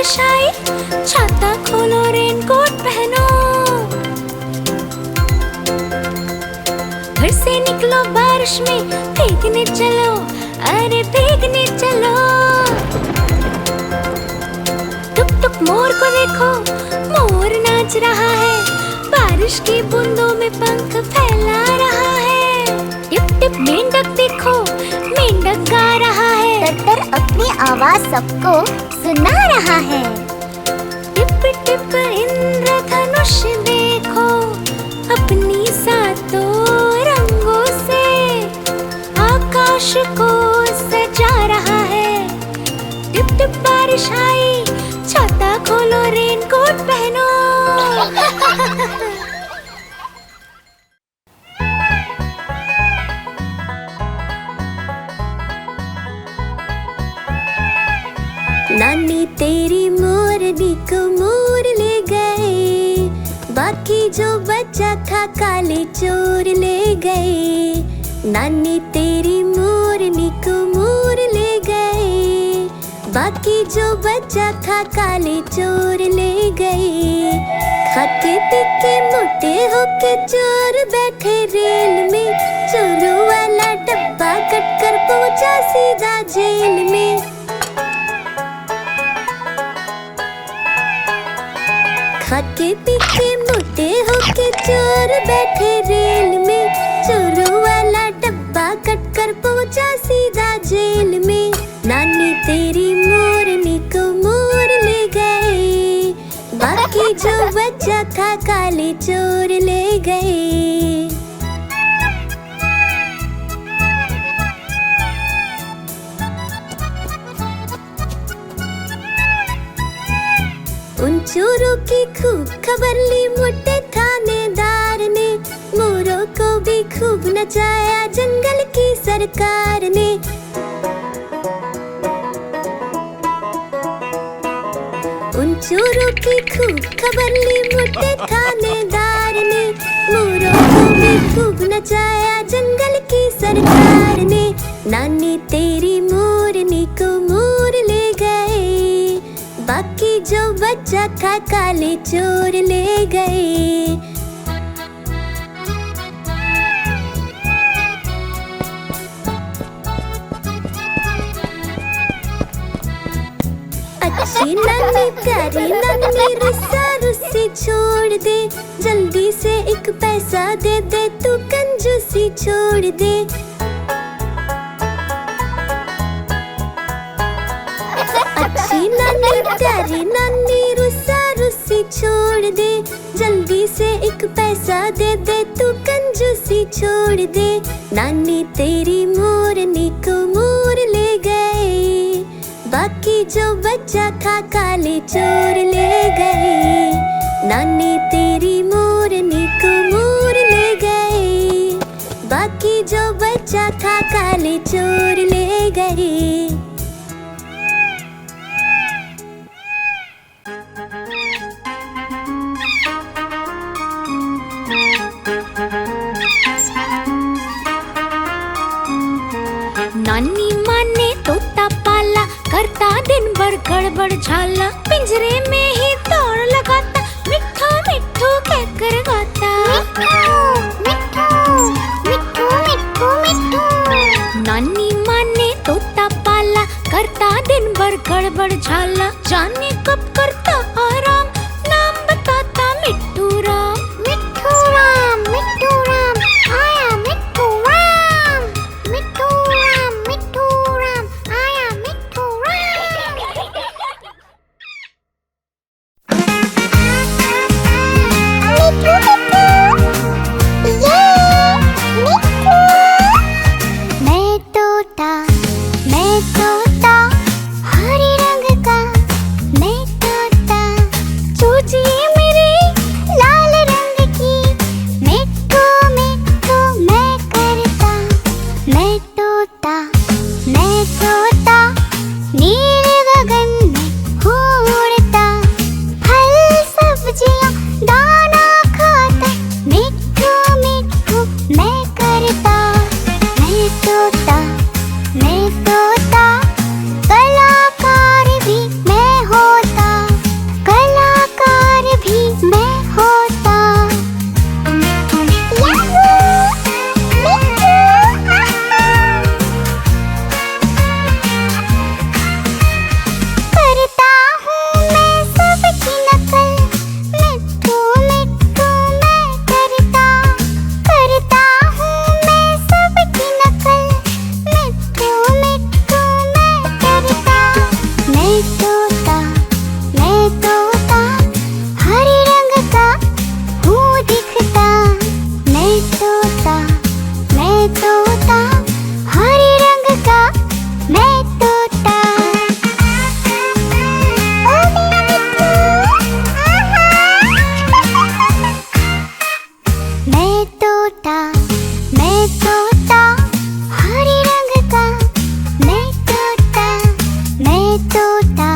बारिश आई, छाता खोलो रेनकोट पहनो। घर से निकलो बारिश में, भीगने चलो, अरे भीगने चलो। टुक टुक मोर को देखो, मोर नाच रहा है, बारिश की बूंदों में पंख फैला रहा है। टिप टिप मेंढक देखो, मेंढक गा रहा है, तर अपनी आवाज सबको सुना रहा है। टिप टिप इंद्रधनुष देखो, अपनी सातों रंगों से आकाश को सजा रहा है। टिप टिप बारिश आई, छाता खोलो रेनकोट पहनो। नानी तेरी मोरनी को मोर ले गए, बाकी जो बचा था काले चोर ले गए। नानी तेरी मोरनी को मोर ले गए, बाकी जो बचा था काले चोर ले गए। खाके पीके मोटे होके चोर बैठे रेल में, चोरों वाला डब्बा कट कर पहुंचा सीधा जेल में। खाके पीके मोटे होके चोर बैठे रेल में, चोरों वाला डब्बा कट कर पहुंचा सीधा जेल में। नानी तेरी मोरनी को मोर ले गए, बाकी जो बचा था काले चोर ले गए। उन चोरों की खूब खबर ली मोटे थानेदार ने, मोरों को भी खूब नचाया जंगल की सरकार ने। उन चोरों की खूब खबर ली मोटे थानेदार ने, मोरों को भी खूब नचाया जंगल की सरकार ने। नानी तेरी मोरनी को मोर ले गए, बाकी जो बचा था काले चोर ले गए। अच्छी नानी प्यारी नानी रुस्सा रुस्सी छोड़ दे, जल्दी से एक पैसा दे दे, तू कंजूसी छोड़ दे। अच्छी नानी प्यारी नानी रुस्सा रुस्सी छोड़ दे, जल्दी से एक पैसा दे दे, तू कंजूसी छोड़ दे। नानी तेरी मोरनी को मोर ले गए, बाकी जो बचा था काले चोर ले गए। नानी तेरी मोरनी को मोर ले गए, बाकी जो बचा था काले चोर ले गए। नानी माँ ने तोता पाला, करता दिन भर गड़बड़ झाला, पिंजरे में ही दौड़ लगाता, मिट्ठू मिट्ठू कहकर गाता। मिट्ठू मिट्ठू मिट्ठू मिट्ठू। नानी माँ ने तोता पाला, करता दिन भर गड़बड़ झाला, जाने कब करता आराम, नाम बताता मिट्ठू राम। मिट्ठू राम मिट्ठू राम आया मिट्ठू राम, मिट्ठू राम मिट्ठू राम आया मिट्ठू राम। तोता, मैं तोता, हरे रंग का मैं तोता। ओ मेरा मिट्ठू, आहा। मैं तोता, हरे रंग का मैं तोता, मैं तोता,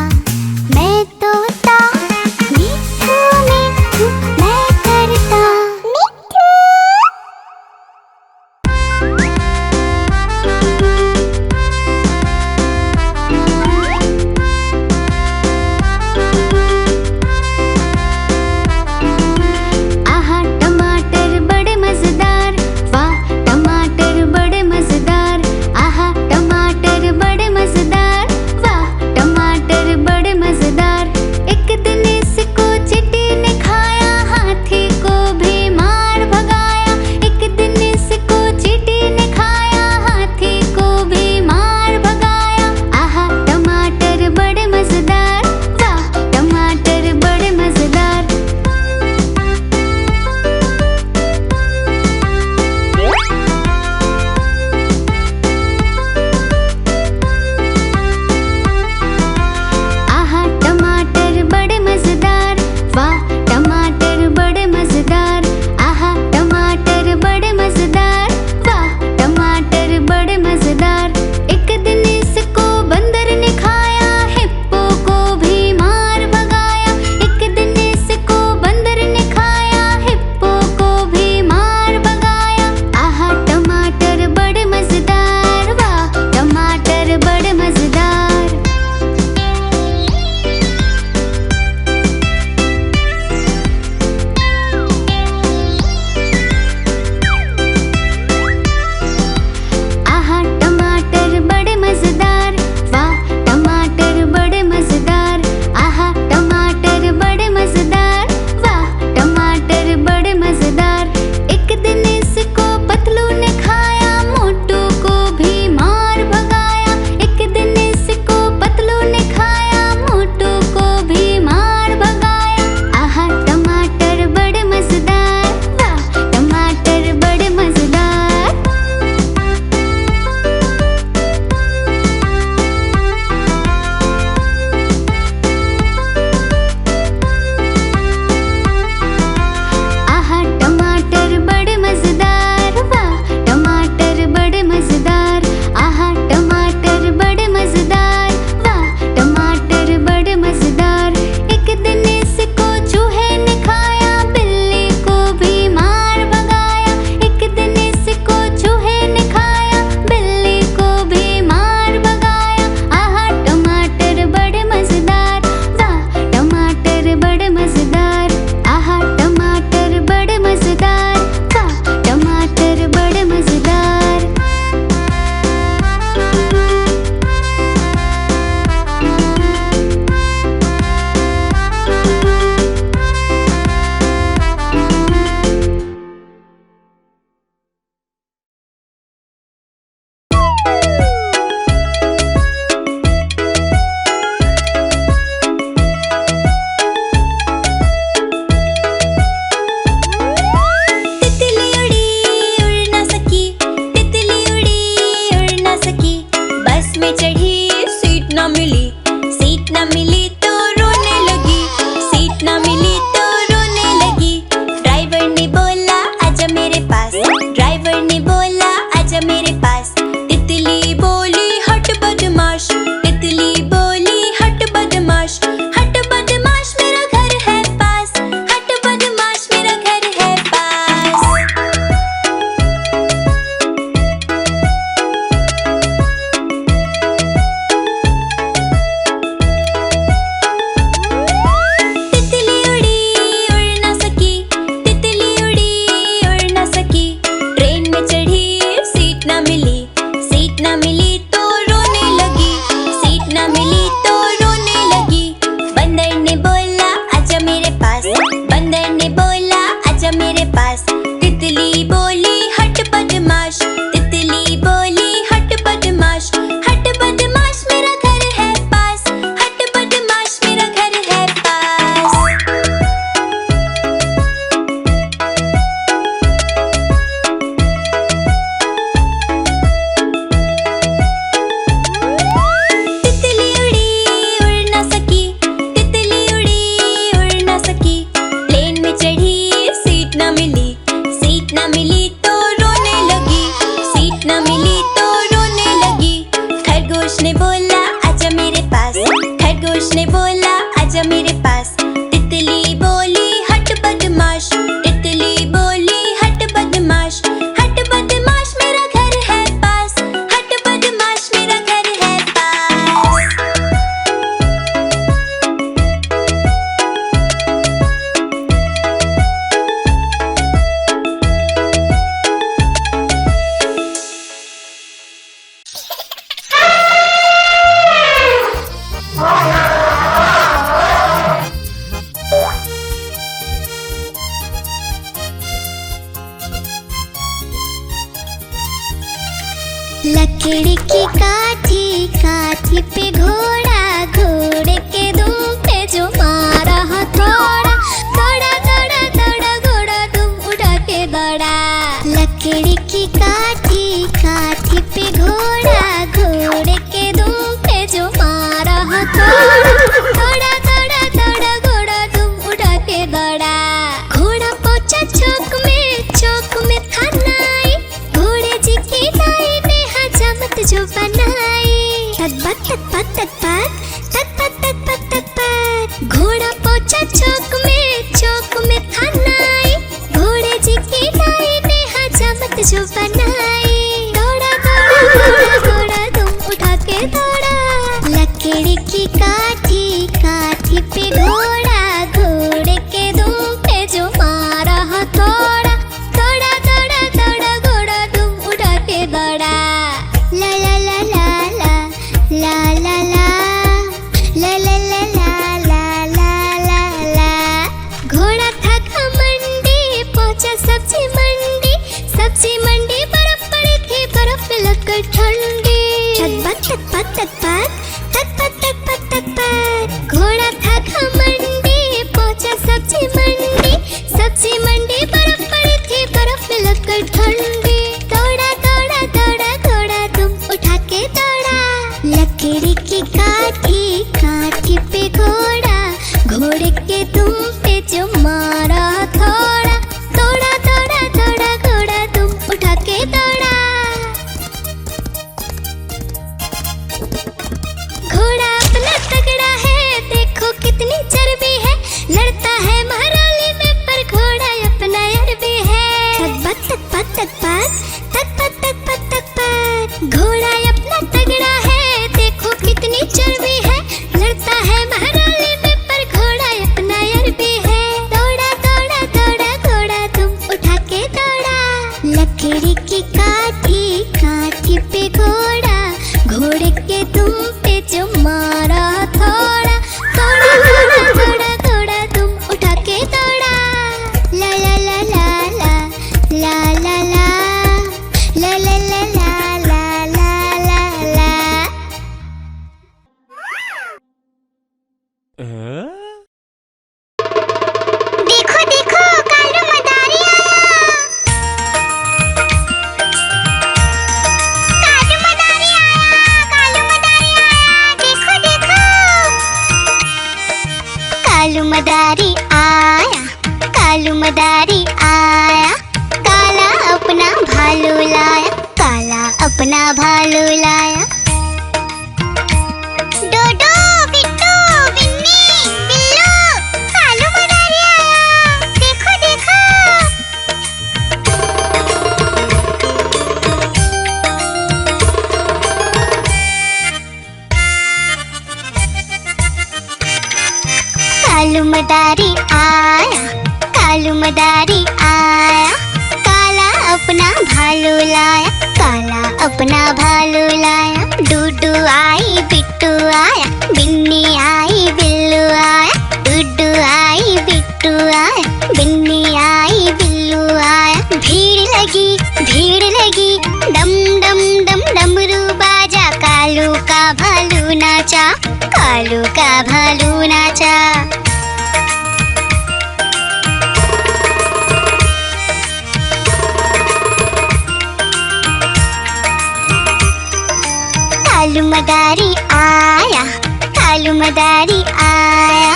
मैं तोता। मिट्ठू मिट्ठू मैं करता मिट्ठू। लकड़ी की काठी, काठी पे घोड़ा, घोड़े के दुम पे जो मारा हथौड़ा, दौड़ा दौड़ा दौड़ा घोड़ा दुम उठा के दौड़ा। लकड़ी की काठी, काठी पे घोड़ा, घोड़े के दुम पे जो मारा हथौड़ा, दौड़ा दौड़ा दौड़ा घोड़ा दुम उठा के दौड़ा। घोड़ा पहुंचा चौक में था नाई, घोड़े जी की दाई ने हजामत जो बनाई। तक तक तक घोड़ा पहुंचा चौक में था नाई, घोड़े जी की दाई ने हजामत जो बनाई। दौड़ा दौड़ा दौड़ा तुम उठा के दौड़ा। लकड़ी की काठी, काठी पे घोड़ा, घोड़े के दुम पे जो मारा हथौड़ा, दौड़ा दौड़ा दौड़ा घोड़ा तुम उठा के दौड़ा। ला ला ला ला ला ला ला ला ला ला ला ला ला ला ला। घोड़ा था घमंडी, पहुंचा सब्जी मंडी, सब्जी मंडी बर्फ पड़ी थी, बर्फ में लगकर ठंडी। घोड़ा था घमंडी, पहुंचा सब्जी मंडी, सब्जी मंडी बर्फ पड़ी थी, बर्फ में लगकर ठंडी। दौड़ा दौड़ा दौड़ा घोड़ा तुम उठा के दौड़ा। लकड़ी की काठी, काठी पे घोड़ा, घोड़े के तुम पे जो मारा हथौड़ा, दौड़ा दौड़ा दौड़ा घोड़ा तुम उठा के दौड़ा। घोड़ा अपना तगड़ा है, देखो कितनी चर्बी है, लड़ता है महाराली में पर घोड़ा अपना अरबी है। घोड़ा अपना तगड़ा है, देखो कितनी चर्बी है, लड़ता है महाराली में पर घोड़ा अपना अरबी है। दौड़ा दौड़ा दौड़ा घोड़ा तुम उठा के दौड़ा। लकड़ी की काठी, काठी पे घोड़ा, घोड़े के तुम पे जो मारा हथौड़ा, दौड़ा दौड़ा दौड़ा घोड़ा तुम उठा के दौड़ा। ला ला ला ला ला ला ला ला ला ला ला ला ला ला ला। देखो देखो कालू मदारी आया, कालू मदारी आया, कालू मदारी आया, देखो देखो। कालू मदारी आया, कालू मदारी आया, काला अपना भालू लाया, काला अपना भालू लाया। डोडो बिट्टू बिन्नी बिल्लू, कालू मदारी आया, देखो देखो। कालू मदारी आया, कालू मदारी आया, काला अपना भालू लाया, काला अपना भालू लाया। डूडू आई बिट्टू आया, बिन्नी आई बिल्लू आया, डूडू आई बिट्टू आया, बिन्नी आई बिल्लू आया। भीड़ लगी डम डम डम डमरू बाजा, कालू का भालू नाचा, कालू का भालू नाचा। कालू मदारी आया, कालू मदारी आया,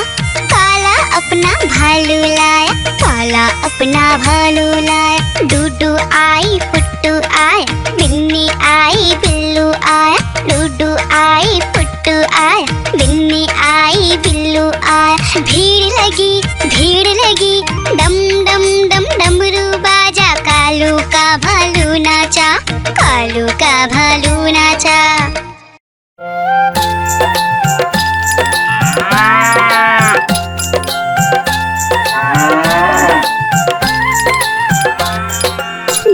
काला अपना भालू लाया, काला अपना भालू लाया। डूडू आई पुट्टू आया, बिन्नी आई बिल्लू आया, डूडू आई पुट्टू आया, बिन्नी आई बिल्लू आया। भीड़ लगी डम डम डम डमरू बाजा, कालू का भालू नाचा, कालू का भालू नाचा।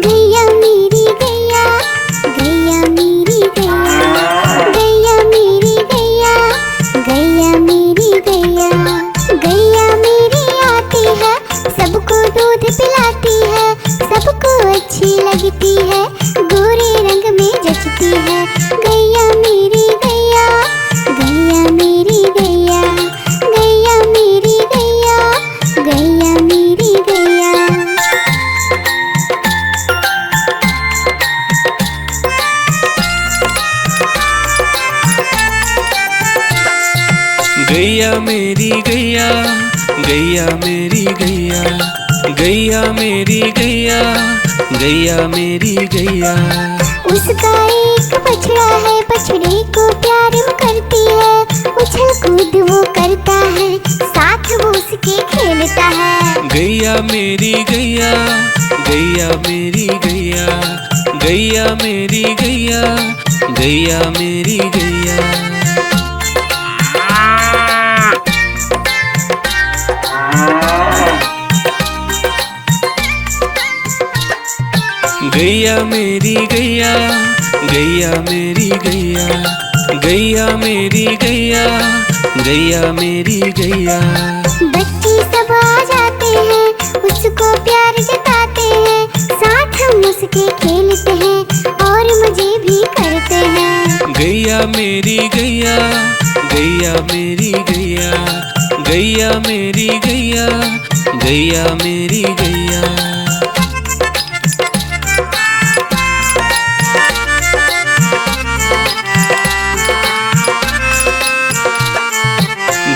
गैया मेरी गैया, गैया मेरी गैया, गैया मेरी गैया, गैया मेरी गैया, गैया मेरी आती है, सबको दूध पिलाती है, सबको अच्छी लगती है, गोरे रंग में बजती है। गैया मेरी गैया, गैया मेरी गैया, गैया मेरी गैया, गैया मेरी गैया। गैया मेरी गैया, गैया मेरी गैया, गैया मेरी गैया, गैया मेरी गैया। उसका एक बछड़ा है, बछड़े को प्यार वो करती है। उछल कूद वो करता है, साथ वो उसके खेलता है। गैया मेरी गैया, गैया मेरी गैया, गैया मेरी गैया, गैया मेरी गैया। गैया मेरी गैया, गैया मेरी गैया, गैया मेरी गैया, गैया मेरी गैया। बच्चे सब आ जाते हैं, उसको प्यार जताते हैं। साथ हम उसके खेलते हैं और मजे भी करते हैं। गैया मेरी गैया, गैया मेरी गैया, गैया मेरी गैया, गैया मेरी गैया।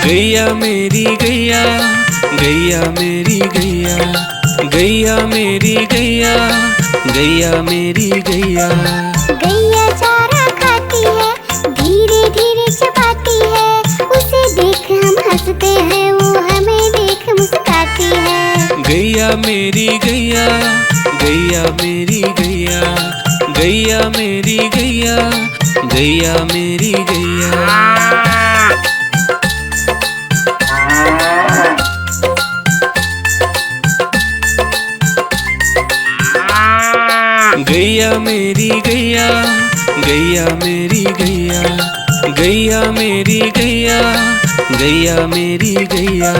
गैया मेरी गैया, गैया मेरी गैया, गैया मेरी गैया, गैया मेरी गैया। गैया चारा खाती है, धीरे धीरे चबाती है। उसे देख हम हंसते हैं, वो हमें देख मुस्कुराती है। गैया मेरी गैया, गैया मेरी गैया, गैया मेरी गैया, गैया मेरी गैया। गैया मेरी गैया, गैया मेरी गैया, गैया मेरी गैया, गैया मेरी गैया।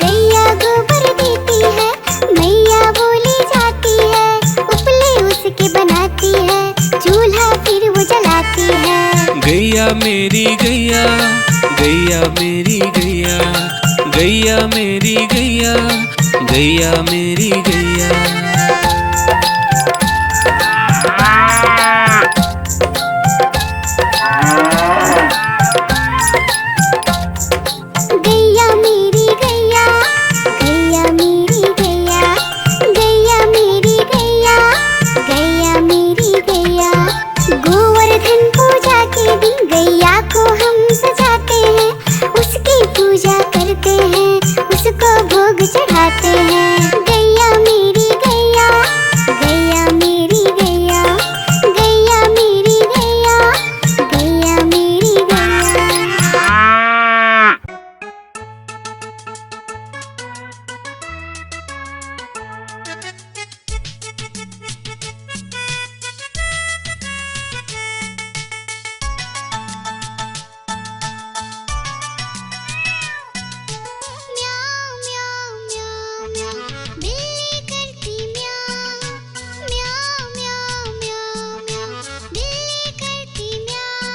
गैया गोबर देती है, मैया बोली जाती है। उपले उसके बनाती है, चूल्हा फिर वो जलाती है। गैया मेरी गैया, गैया मेरी गैया, गैया मेरी गैया, गैया मेरी गैया। गैया मेरी गैया, गैया मेरी गैया, गैया मेरी गैया, गैया मेरी गैया। गोवर्धन पूजा के दिन गैया को हम सजाते हैं। उसकी पूजा करते हैं, उसको भोग चढ़ाते हैं। गैया मेरी गैया, गैया मेरी गैया, गैया मेरी गैया, गैया मेरी गैया। म्याऊ म्याऊ म्याऊ म्याऊ, बिल्ली करती म्याऊ। म्याऊ म्याऊ म्याऊ म्याऊ, बिल्ली करती म्याऊ।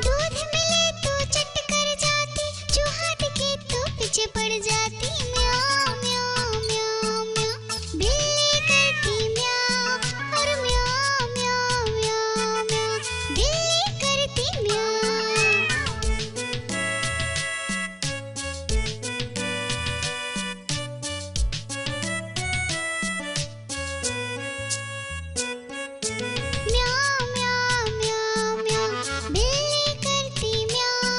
दूध मिले तो चट कर जाती, चूहा दिखे तो पीछे पड़ जाती। म्याऊ म्याऊ म्याऊ म्याऊ, बिल्ली करती म्याऊ। और म्याऊ म्याऊ म्याऊ म्याऊ, बिल्ली करती म्याऊ। म्याऊ म्याऊ म्याऊ म्याऊ, बिल्ली करती म्याऊ।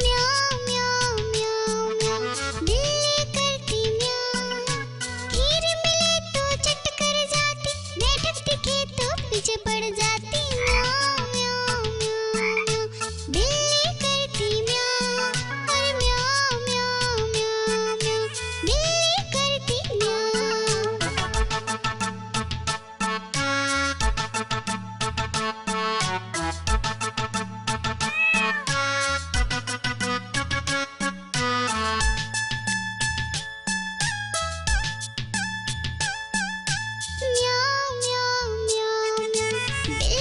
म्याऊ म्याऊ म्याऊ म्याऊ, बिल्ली करती म्याऊ। खीर मिले तो चट कर जाती, मेढक दिखे तो पीछे पड़ जाती। म्याऊ म्याऊ म्याऊ म्याऊ, बिल्ली करती म्याऊ। और म्याऊ म्याऊ म्याऊ म्याऊ, बिल्ली करती म्याऊ। म्याऊ म्याऊ म्याऊ म्याऊ,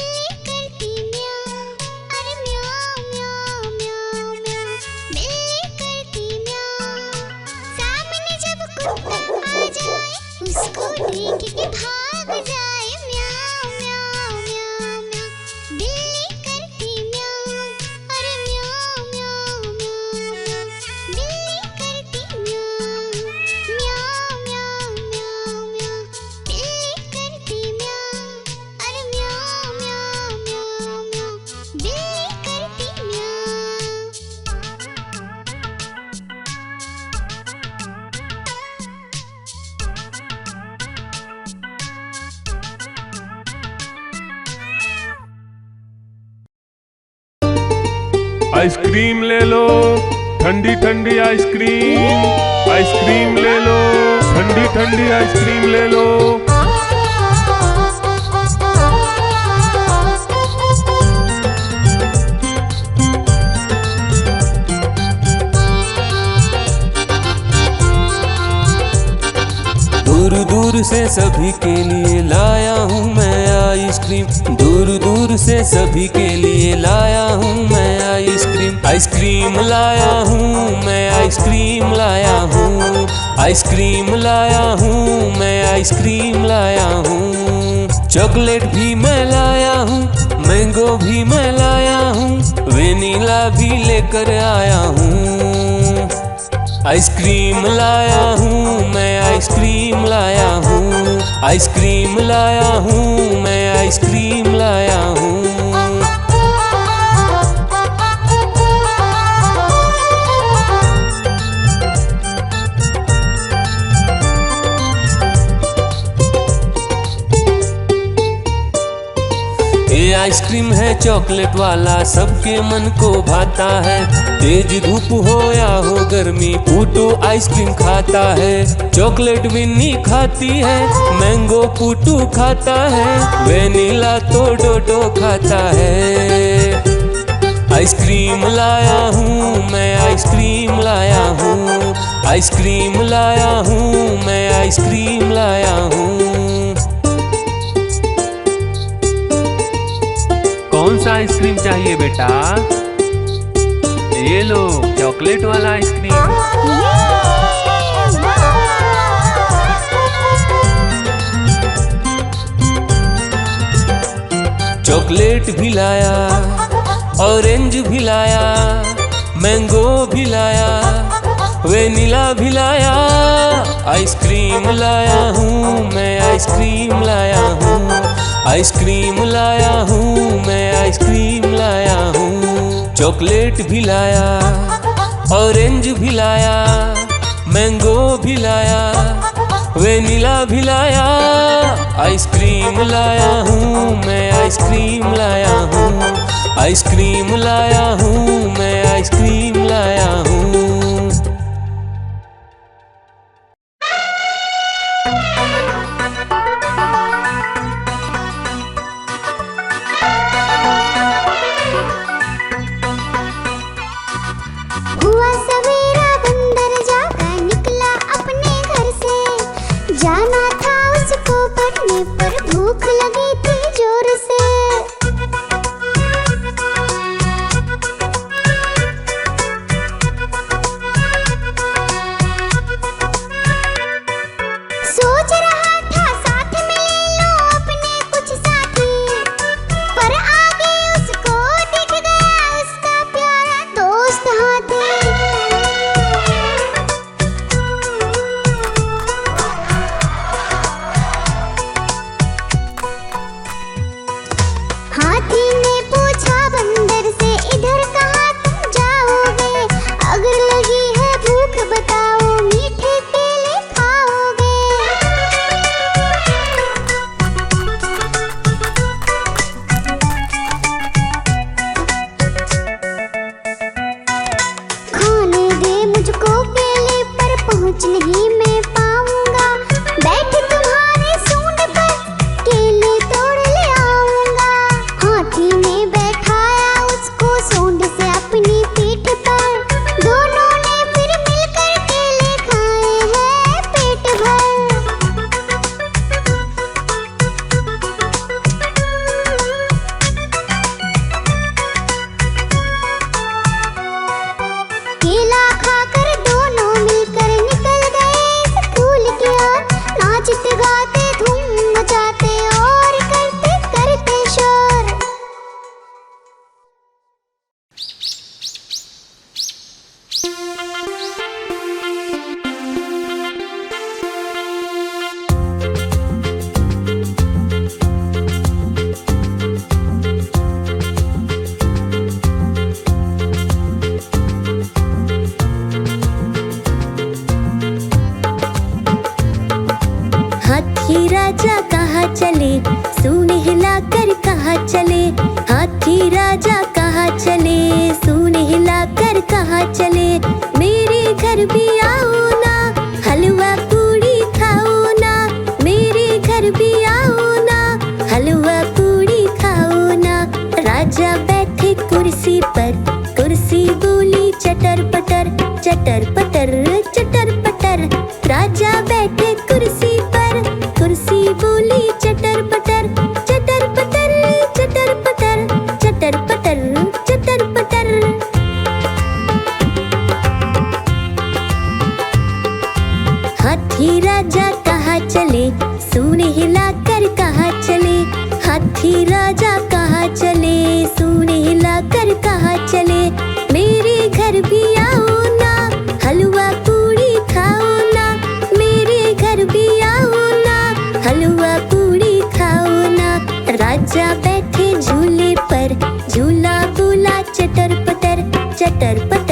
आइसक्रीम ले लो, ठंडी ठंडी आइसक्रीम। आइसक्रीम ले लो, ठंडी ठंडी आइसक्रीम ले लो। दूर दूर से सभी के लिए लाया हूँ मैं आइसक्रीम। दूर दूर से सभी के लिए लाया हूँ मैं आइसक्रीम। आइसक्रीम लाया हूँ मैं, आइसक्रीम लाया हूँ। आइसक्रीम लाया हूँ मैं, आइसक्रीम लाया हूँ। चॉकलेट भी मैं लाया हूँ, मैंगो भी मैं लाया हूँ, वेनिला भी लेकर आया हूँ। आइसक्रीम लाया हूँ मैं, आइसक्रीम लाया हूँ। आइसक्रीम लाया हूँ मैं, आइसक्रीम लाया हूँ। ये आइसक्रीम है चॉकलेट वाला, सबके मन को भाता है। तेज धूप हो या हो गर्मी, पूटू आइसक्रीम खाता है। चॉकलेट विन्नी खाती है, मैंगो पूटू खाता है, वेनिला तो डोडो खाता है। आइसक्रीम लाया हूँ मैं, आइसक्रीम लाया हूँ। आइसक्रीम लाया हूँ मैं, आइसक्रीम लाया हूँ। कौन सा आइसक्रीम चाहिए बेटा? ये लो चॉकलेट वाला आइसक्रीम। चॉकलेट भी लाया, ऑरेंज भी लाया, मैंगो भी लाया, वेनिला भी लाया। आइसक्रीम लाया हूँ मैं, आइसक्रीम लाया हूँ। आइसक्रीम लाया हूँ मैं, आइसक्रीम लाया हूँ। चॉकलेट भी लाया, ऑरेंज भी लाया, मैंगो भी लाया, वेनिला भी लाया। आइसक्रीम लाया हूँ मैं, आइसक्रीम लाया हूँ। आइसक्रीम लाया हूँ मैं, आइसक्रीम लाया हूँ। हुआ सवेरा बंदर जागा निकला अपने घर से। जाना था उसको पढ़ने पर भूख लगी थी जोर से। सोच रहा था साथ में ले लो अपने कुछ साथी, पर आगे उसको दिख गया उसका प्यारा दोस्त हाथी। हाथी ने पूछा बंदर से, इधर कहाँ तुम जाओगे? अगर लगी है भूख बताओ, मीठे केले खाओगे? खाने दे मुझको केले, पर पहुँच नहीं मैं पाऊंगा। बैठ तुम्हारे सूंड पर केले तोड़ ले आऊंगा। हाथी ने बैठाया उसको सूंड से अपनी पीठ पर। दोनों ने फिर मिलकर केले खाए हैं पेट भर। केला खाकर दोनों मिलकर निकल गए स्कूल की ओर। नाचते गाते धूम मचाते और करते करते शोर। हाथी राजा कहाँ चले, सूंड हिलाकर कहाँ चले। हाथी राजा कहाँ चले, सूंड कहाँ चले, मेरे घर भी आओ ना, हलवा पूड़ी खाओ ना, मेरे घर भी आओ ना, हलवा पूड़ी खाओ ना। राजा बैठे कुर्सी पर, कुर्सी बोली चटर पटर, चटर पटर चटर पटर। राजा बैठे कुर्सी पर, कुर्सी बोली चटर पटर, चटर पटर चटर पटर, चटर पटर चटर पटर। हाथी राजा कहाँ चले, सूंड हिलाकर कहाँ चले, हाथी राजा कहाँ चले, सूंड हिलाकर कहाँ चले। मेरे घर भी आओ ना, हलवा पूड़ी खाओ ना, मेरे घर भी आओ ना, हलवा पूड़ी खाओ ना। राजा बैठे झूले पर, झूला बोला चटर पटर, चटर पटर